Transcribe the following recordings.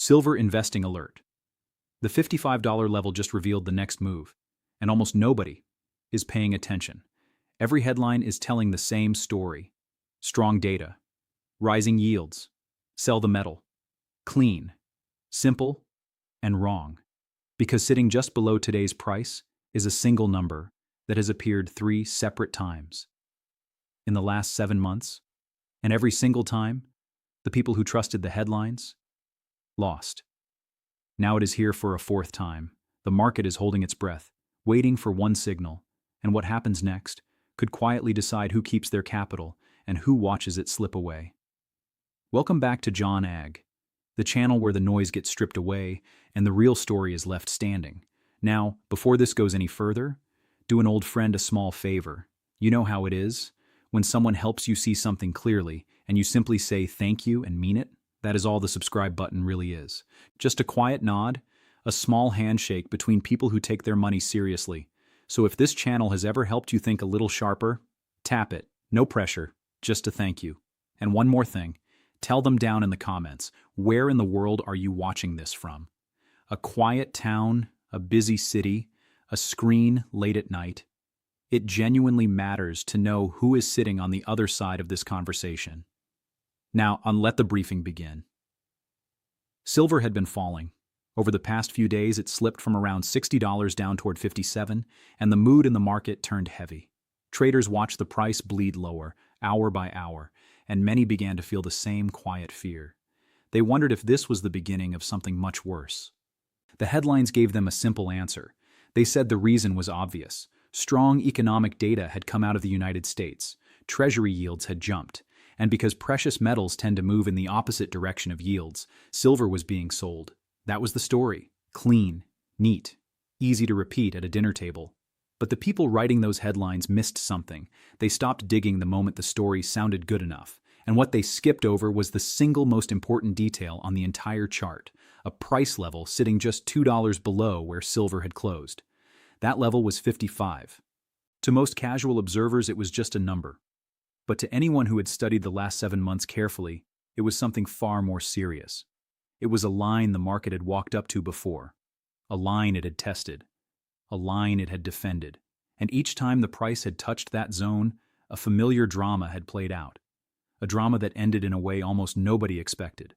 Silver investing alert. The $55 level just revealed the next move, and almost nobody is paying attention. Every headline is telling the same story. Strong data, rising yields, sell the metal. Clean, simple, and wrong. Because sitting just below today's price is a single number that has appeared 3 separate times in the last 7 months, and every single time, the people who trusted the headlines lost. Now it is here for a 4th time. The market is holding its breath, waiting for one signal, and what happens next could quietly decide who keeps their capital and who watches it slip away. Welcome back to John Ag, the channel where the noise gets stripped away and the real story is left standing. Now, before this goes any further, do an old friend a small favor. You know how it is? When someone helps you see something clearly and you simply say thank you and mean it, that is all the subscribe button really is. Just a quiet nod, a small handshake between people who take their money seriously. So if this channel has ever helped you think a little sharper, tap it. No pressure, just a thank you. And one more thing, tell them down in the comments, where in the world are you watching this from? A quiet town, a busy city, a screen late at night. It genuinely matters to know who is sitting on the other side of this conversation. Now, let the briefing begin. Silver had been falling. Over the past few days, it slipped from around $60 down toward $57, and the mood in the market turned heavy. Traders watched the price bleed lower, hour by hour, and many began to feel the same quiet fear. They wondered if this was the beginning of something much worse. The headlines gave them a simple answer. They said the reason was obvious. Strong economic data had come out of the United States. Treasury yields had jumped. And because precious metals tend to move in the opposite direction of yields, silver was being sold. That was the story. Clean, neat, easy to repeat at a dinner table. But the people writing those headlines missed something. They stopped digging the moment the story sounded good enough. And what they skipped over was the single most important detail on the entire chart, a price level sitting just $2 below where silver had closed. That level was 55. To most casual observers, it was just a number. But to anyone who had studied the last 7 months carefully, it was something far more serious. It was a line the market had walked up to before, a line it had tested, a line it had defended, and each time the price had touched that zone, a familiar drama had played out, a drama that ended in a way almost nobody expected.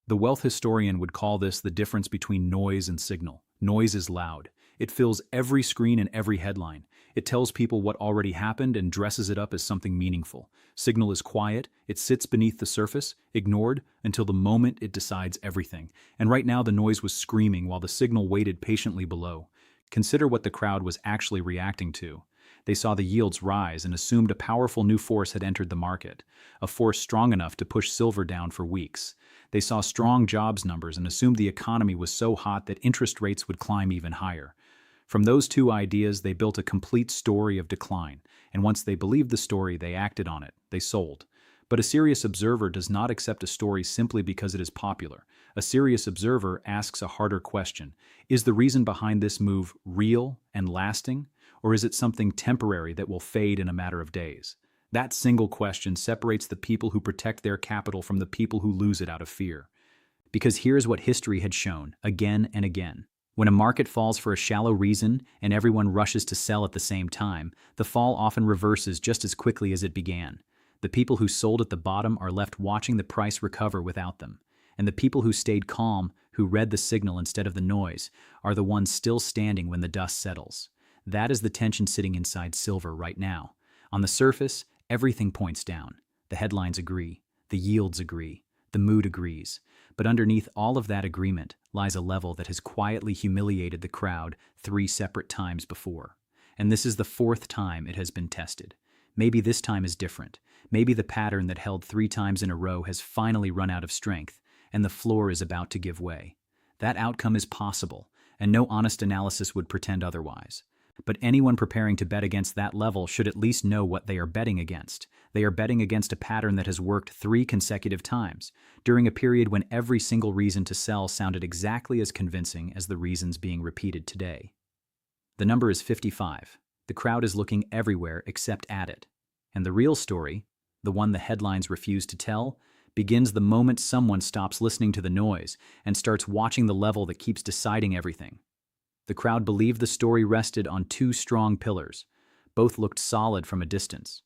The wealth historian would call this the difference between noise and signal. Noise is loud. It fills every screen and every headline. It tells people what already happened and dresses it up as something meaningful. Signal is quiet. It sits beneath the surface, ignored, until the moment it decides everything. And right now the noise was screaming while the signal waited patiently below. Consider what the crowd was actually reacting to. They saw the yields rise and assumed a powerful new force had entered the market, a force strong enough to push silver down for weeks. They saw strong jobs numbers and assumed the economy was so hot that interest rates would climb even higher. From those two ideas, they built a complete story of decline, and once they believed the story, they acted on it. They sold. But a serious observer does not accept a story simply because it is popular. A serious observer asks a harder question. Is the reason behind this move real and lasting, or is it something temporary that will fade in a matter of days? That single question separates the people who protect their capital from the people who lose it out of fear. Because here's what history had shown, again and again. When a market falls for a shallow reason and everyone rushes to sell at the same time, the fall often reverses just as quickly as it began. The people who sold at the bottom are left watching the price recover without them. And the people who stayed calm, who read the signal instead of the noise, are the ones still standing when the dust settles. That is the tension sitting inside silver right now. On the surface, everything points down. The headlines agree. The yields agree. The mood agrees. But underneath all of that agreement lies a level that has quietly humiliated the crowd 3 separate times before. And this is the 4th time it has been tested. Maybe this time is different. Maybe the pattern that held 3 times in a row has finally run out of strength, and the floor is about to give way. That outcome is possible, and no honest analysis would pretend otherwise. But anyone preparing to bet against that level should at least know what they are betting against. They are betting against a pattern that has worked 3 consecutive times, during a period when every single reason to sell sounded exactly as convincing as the reasons being repeated today. The number is 55. The crowd is looking everywhere except at it. And the real story, the one the headlines refuse to tell, begins the moment someone stops listening to the noise and starts watching the level that keeps deciding everything. The crowd believed the story rested on two strong pillars. Both looked solid from a distance.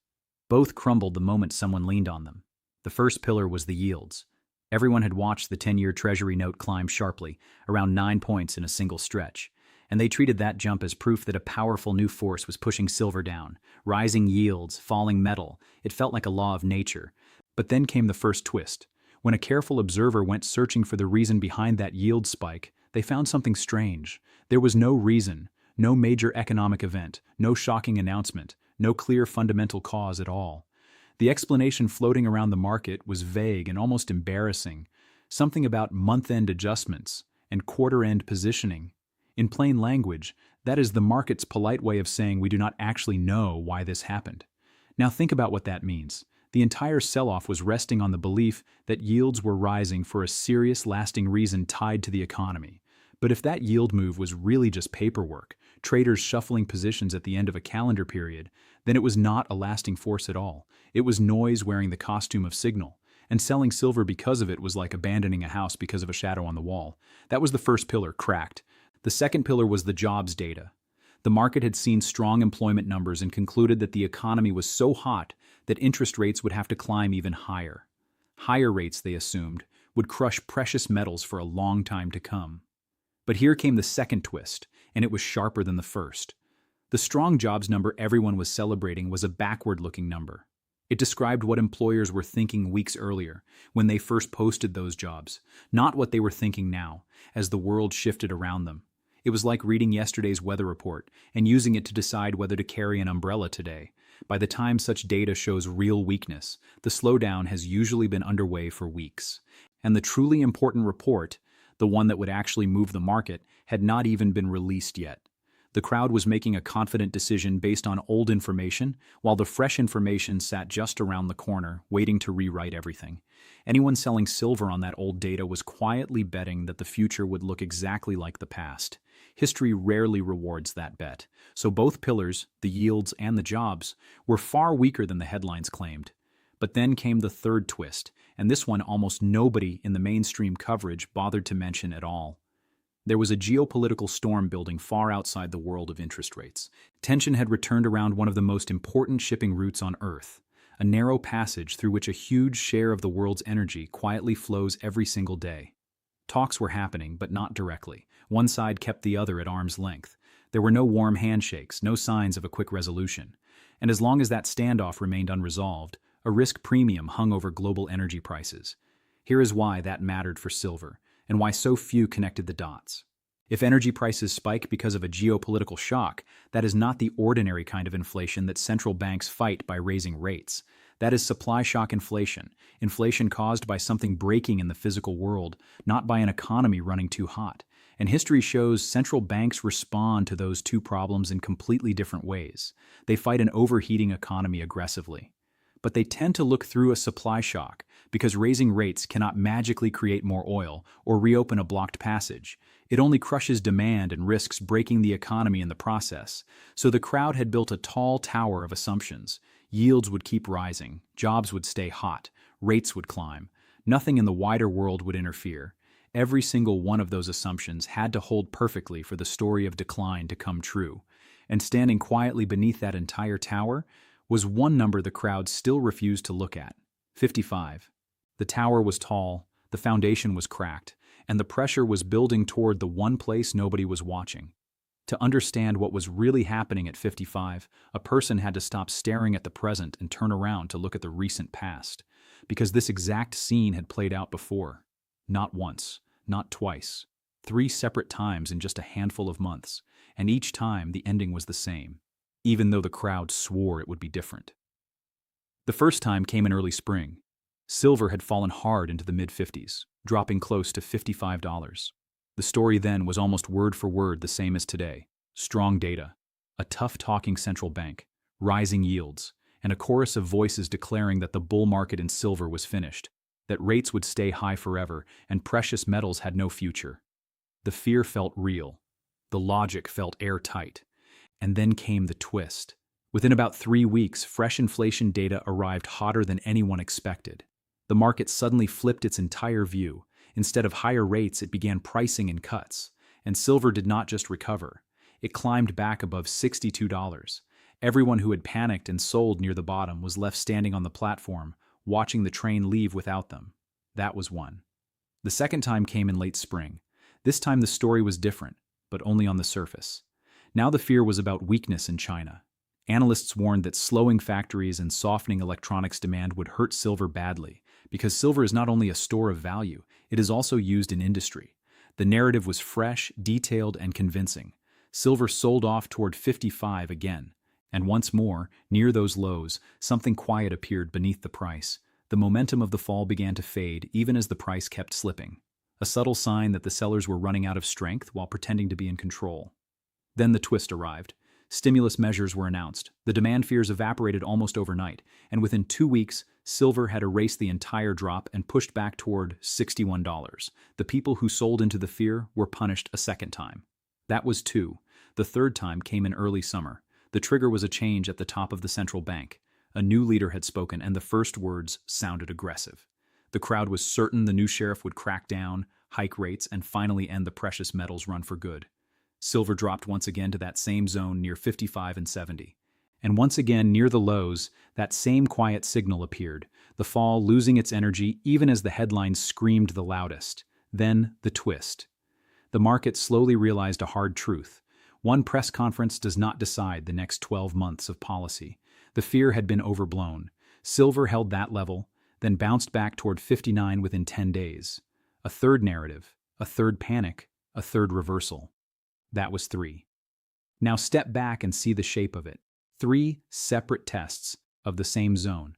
Both crumbled the moment someone leaned on them. The first pillar was the yields. Everyone had watched the 10-year Treasury note climb sharply, around 9 points in a single stretch, and they treated that jump as proof that a powerful new force was pushing silver down. Rising yields, falling metal, it felt like a law of nature. But then came the first twist. When a careful observer went searching for the reason behind that yield spike, they found something strange. There was no reason, no major economic event, no shocking announcement, no clear fundamental cause at all. The explanation floating around the market was vague and almost embarrassing. Something about month-end adjustments and quarter-end positioning. In plain language, that is the market's polite way of saying we do not actually know why this happened. Now think about what that means. The entire sell-off was resting on the belief that yields were rising for a serious, lasting reason tied to the economy. But if that yield move was really just paperwork, traders shuffling positions at the end of a calendar period, then it was not a lasting force at all. It was noise wearing the costume of signal, and selling silver because of it was like abandoning a house because of a shadow on the wall. That was the first pillar, cracked. The second pillar was the jobs data. The market had seen strong employment numbers and concluded that the economy was so hot that interest rates would have to climb even higher. Higher rates, they assumed, would crush precious metals for a long time to come. But here came the second twist, and it was sharper than the first. The strong jobs number everyone was celebrating was a backward-looking number. It described what employers were thinking weeks earlier, when they first posted those jobs, not what they were thinking now, as the world shifted around them. It was like reading yesterday's weather report and using it to decide whether to carry an umbrella today. By the time such data shows real weakness, the slowdown has usually been underway for weeks. And the truly important report, the one that would actually move the market, had not even been released yet. The crowd was making a confident decision based on old information, while the fresh information sat just around the corner, waiting to rewrite everything. Anyone selling silver on that old data was quietly betting that the future would look exactly like the past. History rarely rewards that bet. So both pillars, the yields and the jobs, were far weaker than the headlines claimed. But then came the third twist, and this one almost nobody in the mainstream coverage bothered to mention at all. There was a geopolitical storm building far outside the world of interest rates. Tension had returned around one of the most important shipping routes on Earth, a narrow passage through which a huge share of the world's energy quietly flows every single day. Talks were happening, but not directly. One side kept the other at arm's length. There were no warm handshakes, no signs of a quick resolution. And as long as that standoff remained unresolved, a risk premium hung over global energy prices. Here is why that mattered for silver, and why so few connected the dots. If energy prices spike because of a geopolitical shock, that is not the ordinary kind of inflation that central banks fight by raising rates. That is supply shock inflation, inflation caused by something breaking in the physical world, not by an economy running too hot. And history shows central banks respond to those two problems in completely different ways. They fight an overheating economy aggressively. But they tend to look through a supply shock, because raising rates cannot magically create more oil or reopen a blocked passage. It only crushes demand and risks breaking the economy in the process. So the crowd had built a tall tower of assumptions. Yields would keep rising, jobs would stay hot, rates would climb. Nothing in the wider world would interfere. Every single one of those assumptions had to hold perfectly for the story of decline to come true. And standing quietly beneath that entire tower was one number the crowd still refused to look at: 55. The tower was tall, the foundation was cracked, and the pressure was building toward the one place nobody was watching. To understand what was really happening at 55, a person had to stop staring at the present and turn around to look at the recent past, because this exact scene had played out before. Not once, not twice, 3 separate times in just a handful of months, and each time the ending was the same, even though the crowd swore it would be different. The first time came in early spring. Silver had fallen hard into the mid-50s, dropping close to $55. The story then was almost word for word the same as today. Strong data, a tough-talking central bank, rising yields, and a chorus of voices declaring that the bull market in silver was finished, that rates would stay high forever, and precious metals had no future. The fear felt real. The logic felt airtight. And then came the twist. Within about 3 weeks, fresh inflation data arrived hotter than anyone expected. The market suddenly flipped its entire view. Instead of higher rates, it began pricing in cuts. And silver did not just recover. It climbed back above $62. Everyone who had panicked and sold near the bottom was left standing on the platform, watching the train leave without them. That was one. The second time came in late spring. This time the story was different, but only on the surface. Now the fear was about weakness in China. Analysts warned that slowing factories and softening electronics demand would hurt silver badly, because silver is not only a store of value, it is also used in industry. The narrative was fresh, detailed, and convincing. Silver sold off toward 55 again. And once more, near those lows, something quiet appeared beneath the price. The momentum of the fall began to fade even as the price kept slipping. A subtle sign that the sellers were running out of strength while pretending to be in control. Then the twist arrived. Stimulus measures were announced. The demand fears evaporated almost overnight, and within 2 weeks, silver had erased the entire drop and pushed back toward $61. The people who sold into the fear were punished a second time. That was two. The third time came in early summer. The trigger was a change at the top of the central bank. A new leader had spoken, and the first words sounded aggressive. The crowd was certain the new sheriff would crack down, hike rates, and finally end the precious metals run for good. Silver dropped once again to that same zone near 55 and 70. And once again, near the lows, that same quiet signal appeared, the fall losing its energy even as the headlines screamed the loudest. Then, the twist. The market slowly realized a hard truth. One press conference does not decide the next 12 months of policy. The fear had been overblown. Silver held that level, then bounced back toward 59 within 10 days. A third narrative, a third panic, a third reversal. That was 3. Now step back and see the shape of it. 3 separate tests of the same zone.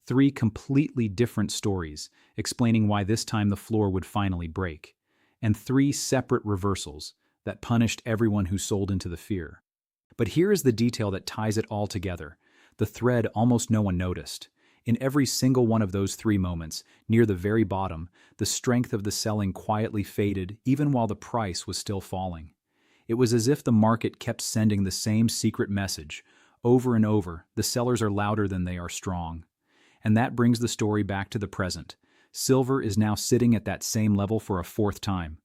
3 completely different stories explaining why this time the floor would finally break. And 3 separate reversals that punished everyone who sold into the fear. But here is the detail that ties it all together, the thread almost no one noticed. In every single one of those 3 moments, near the very bottom, the strength of the selling quietly faded even while the price was still falling. It was as if the market kept sending the same secret message. Over and over, the sellers are louder than they are strong. And that brings the story back to the present. Silver is now sitting at that same level for a 4th time.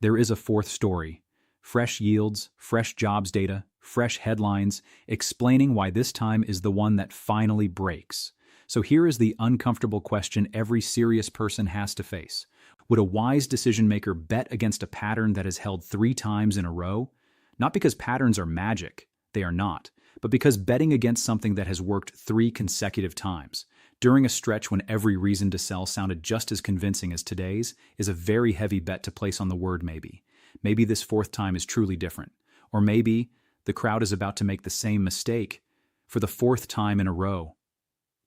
There is a 4th story. Fresh yields, fresh jobs data, fresh headlines, explaining why this time is the one that finally breaks. So here is the uncomfortable question every serious person has to face. Would a wise decision maker bet against a pattern that has held 3 times in a row? Not because patterns are magic, they are not, but because betting against something that has worked 3 consecutive times, during a stretch when every reason to sell sounded just as convincing as today's, is a very heavy bet to place on the word maybe. Maybe this 4th time is truly different. Or maybe the crowd is about to make the same mistake for the 4th time in a row.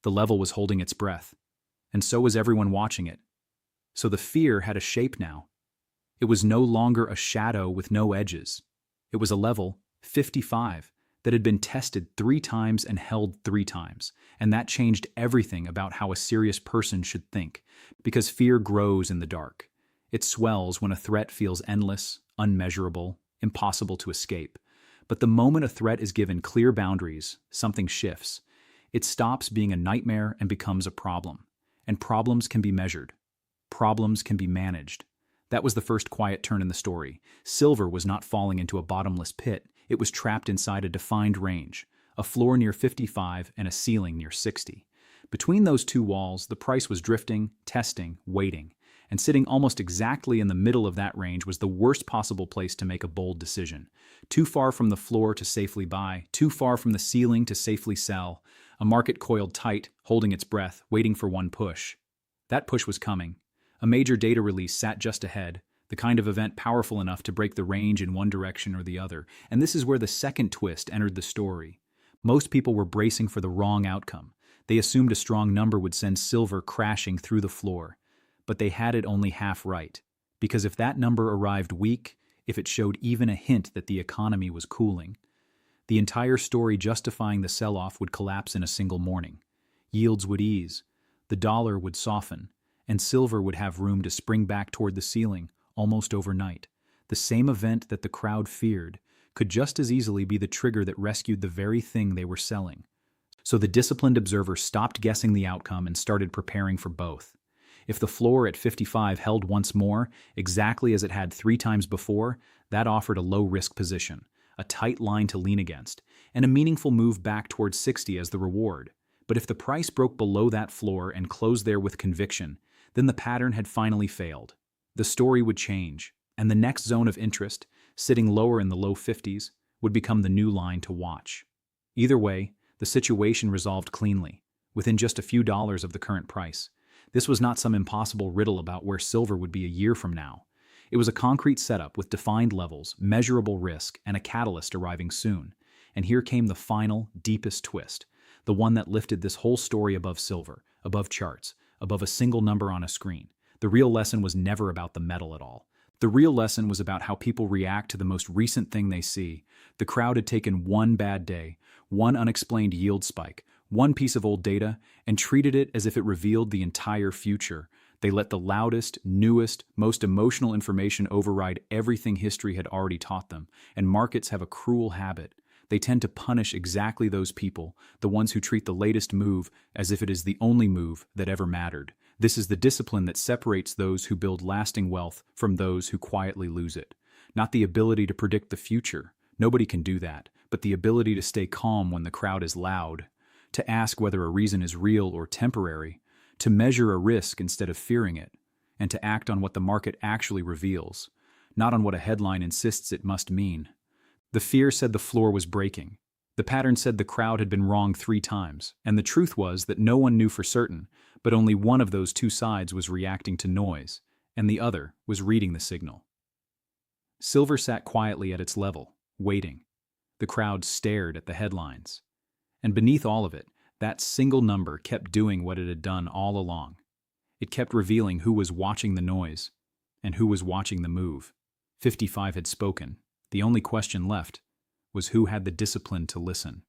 The level was holding its breath, and so was everyone watching it. So the fear had a shape now. It was no longer a shadow with no edges. It was a level, 55, that had been tested 3 times and held 3 times, and that changed everything about how a serious person should think, because fear grows in the dark. It swells when a threat feels endless, unmeasurable, impossible to escape. But the moment a threat is given clear boundaries, something shifts. It stops being a nightmare and becomes a problem. And problems can be measured. Problems can be managed. That was the first quiet turn in the story. Silver was not falling into a bottomless pit. It was trapped inside a defined range, a floor near 55 and a ceiling near 60. Between those 2 walls, the price was drifting, testing, waiting. And sitting almost exactly in the middle of that range was the worst possible place to make a bold decision. Too far from the floor to safely buy, too far from the ceiling to safely sell. A market coiled tight, holding its breath, waiting for one push. That push was coming. A major data release sat just ahead, the kind of event powerful enough to break the range in one direction or the other. And this is where the second twist entered the story. Most people were bracing for the wrong outcome. They assumed a strong number would send silver crashing through the floor. But they had it only half right. Because if that number arrived weak, if it showed even a hint that the economy was cooling, the entire story justifying the sell-off would collapse in a single morning. Yields would ease, the dollar would soften, and silver would have room to spring back toward the ceiling almost overnight. The same event that the crowd feared could just as easily be the trigger that rescued the very thing they were selling. So the disciplined observer stopped guessing the outcome and started preparing for both. If the floor at 55 held once more, exactly as it had 3 times before, that offered a low-risk position, a tight line to lean against, and a meaningful move back towards 60 as the reward. But if the price broke below that floor and closed there with conviction, then the pattern had finally failed. The story would change, and the next zone of interest, sitting lower in the low 50s, would become the new line to watch. Either way, the situation resolved cleanly, within just a few dollars of the current price. This was not some impossible riddle about where silver would be a year from now. It was a concrete setup with defined levels, measurable risk, and a catalyst arriving soon. And here came the final, deepest twist, the one that lifted this whole story above silver, above charts, above a single number on a screen. The real lesson was never about the metal at all. The real lesson was about how people react to the most recent thing they see. The crowd had taken one bad day, one unexplained yield spike, one piece of old data, and treated it as if it revealed the entire future. They let the loudest, newest, most emotional information override everything history had already taught them, and markets have a cruel habit. They tend to punish exactly those people, the ones who treat the latest move as if it is the only move that ever mattered. This is the discipline that separates those who build lasting wealth from those who quietly lose it. Not the ability to predict the future. Nobody can do that, but the ability to stay calm when the crowd is loud, to ask whether a reason is real or temporary, to measure a risk instead of fearing it, and to act on what the market actually reveals, not on what a headline insists it must mean. The fear said the floor was breaking. The pattern said the crowd had been wrong 3 times, and the truth was that no one knew for certain, but only one of those two sides was reacting to noise, and the other was reading the signal. Silver sat quietly at its level, waiting. The crowd stared at the headlines. And beneath all of it, that single number kept doing what it had done all along. It kept revealing who was watching the noise and who was watching the move. 55 had spoken. The only question left was who had the discipline to listen.